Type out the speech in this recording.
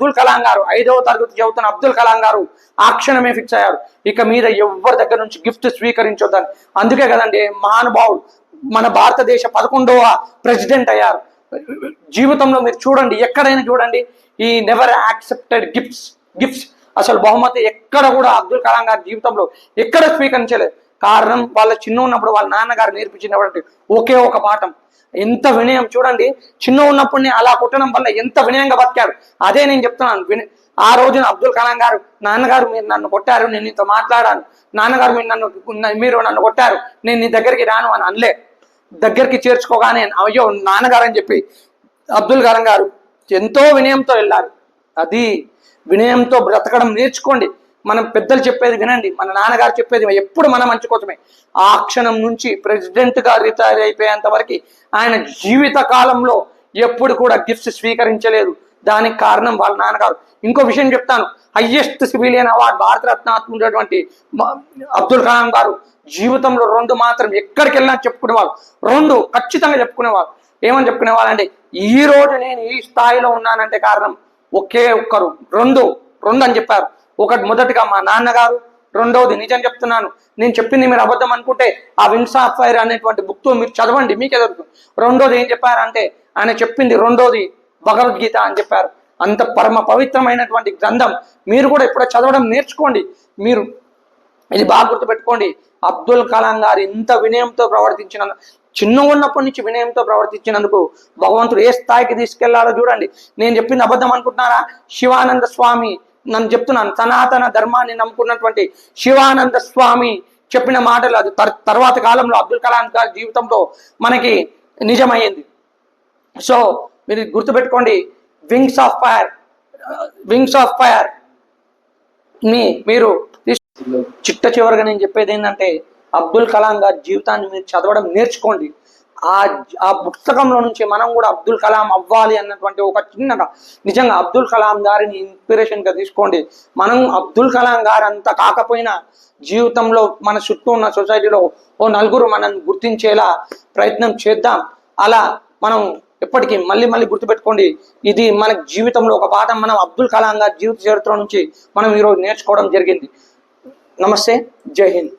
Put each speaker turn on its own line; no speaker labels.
అబ్దుల్ కలాం గారు 5వ తరగతి చదువుతున్న అబ్దుల్ కలాం గారు ఆ క్షణమే ఫిక్స్ అయ్యారు, ఇక మీద ఎవరి దగ్గర నుంచి గిఫ్ట్ స్వీకరించొద్దని. అందుకే కదండి మహానుభావుడు మన భారతదేశ 11వ ప్రెసిడెంట్ అయ్యారు. జీవితంలో మీరు చూడండి, ఎక్కడైనా చూడండి, ఈ నెవర్ యాక్సెప్టెడ్ గిఫ్ట్స్ అసలు బహుమతి ఎక్కడ కూడా అబ్దుల్ కలాం గారి జీవితంలో ఎక్కడ స్వీకరించలేదు. కారణం వాళ్ళ చిన్న ఉన్నప్పుడు వాళ్ళ నాన్నగారు నేర్పించినటువంటి ఒకే ఒక పాఠం, ఎంత వినయం. చూడండి, చిన్న ఉన్నప్పుడు అలా కొట్టడం వల్ల ఎంత వినయంగా బతికాడు. అదే నేను చెప్తున్నాను. ఆ రోజున అబ్దుల్ కలాం గారు, నాన్నగారు మీరు నన్ను కొట్టారు, నేను నీతో మాట్లాడాను, నాన్నగారు మీరు నన్ను కొట్టారు, నేను నీ దగ్గరికి రాను అని అనలే. దగ్గరికి చేర్చుకోగానే అయ్యో నాన్నగారు అని చెప్పి అబ్దుల్ కలాం గారు ఎంతో వినయంతో వెళ్ళారు. అది వినయంతో బ్రతకడం నేర్చుకోండి. మనం పెద్దలు చెప్పేది వినండి, మన నాన్నగారు చెప్పేది ఎప్పుడు మన మంచి కోసమే. ఆ క్షణం నుంచి ప్రెసిడెంట్గా రిటైర్ అయిపోయేంత వరకు ఆయన జీవిత కాలంలో ఎప్పుడు కూడా గిఫ్ట్స్ స్వీకరించలేదు. దానికి కారణం వాళ్ళ నాన్నగారు. ఇంకో విషయం చెప్తాను, హయ్యెస్ట్ సివిలియన్ అవార్డు భారతరత్న ఉన్నటువంటి అబ్దుల్ కలాం గారు జీవితంలో 2 మాత్రం ఎక్కడికి వెళ్ళినా చెప్పుకునేవాళ్ళు, 2 ఖచ్చితంగా చెప్పుకునేవాళ్ళు. ఏమని చెప్పుకునేవాళ్ళు అంటే, ఈ రోజు నేను ఈ స్థాయిలో ఉన్నానంటే కారణం ఒకే ఒక్కరు, 2 అని చెప్పారు. ఒకటి మొదటిగా మా నాన్నగారు, 2వది నిజం చెప్తున్నాను, నేను చెప్పింది మీరు అబద్ధం అనుకుంటే ఆ వింగ్స్ ఆఫ్ ఫైర్ అనేటువంటి బుక్తో మీరు చదవండి, మీకే దొరుకుతుంది. 2వది ఏం చెప్పారంటే, ఆయన చెప్పింది 2వది భగవద్గీత అని చెప్పారు. అంత పరమ పవిత్రమైనటువంటి గ్రంథం. మీరు కూడా ఇప్పుడు చదవడం నేర్చుకోండి. మీరు ఇది బాగా గుర్తుపెట్టుకోండి, అబ్దుల్ కలాం గారు ఇంత వినయంతో ప్రవర్తించినందుకు, చిన్న ఉన్నప్పటి నుంచి వినయంతో ప్రవర్తించినందుకు భగవంతుడు ఏ స్థాయికి తీసుకెళ్లాలో చూడండి. నేను చెప్పింది అబద్ధం అనుకుంటున్నారా? శివానంద స్వామి, నన్ను చెప్తున్నాను, సనాతన ధర్మాన్ని నమ్ముకున్నటువంటి శివానంద స్వామి చెప్పిన మాటలు అది తర్వాత కాలంలో అబ్దుల్ కలాం గారి జీవితంలో మనకి నిజమైంది. సో మీరు గుర్తుపెట్టుకోండి, వింగ్స్ ఆఫ్ ఫైర్ ని మీరు చిట్ట చివరిగా నేను చెప్పేది ఏంటంటే, అబ్దుల్ కలాం గారి జీవితాన్ని మీరు చదవడం నేర్చుకోండి. ఆ పుస్తకంలో నుంచి మనం కూడా అబ్దుల్ కలాం అవ్వాలి అన్నటువంటి ఒక చిన్నగా, నిజంగా అబ్దుల్ కలాం గారిని ఇన్స్పిరేషన్గా తీసుకోండి. మనం అబ్దుల్ కలాం గారు అంత కాకపోయినా జీవితంలో మన చుట్టూ ఉన్న సొసైటీలో ఓ 4 మనం గుర్తించేలా ప్రయత్నం చేద్దాం. అలా మనం ఎప్పటికీ మళ్ళీ గుర్తుపెట్టుకోండి, ఇది మన జీవితంలో ఒక పాఠం. మనం అబ్దుల్ కలాం గారి జీవిత చరిత్ర నుంచి మనం ఈరోజు నేర్చుకోవడం జరిగింది. నమస్తే, జై హింద్.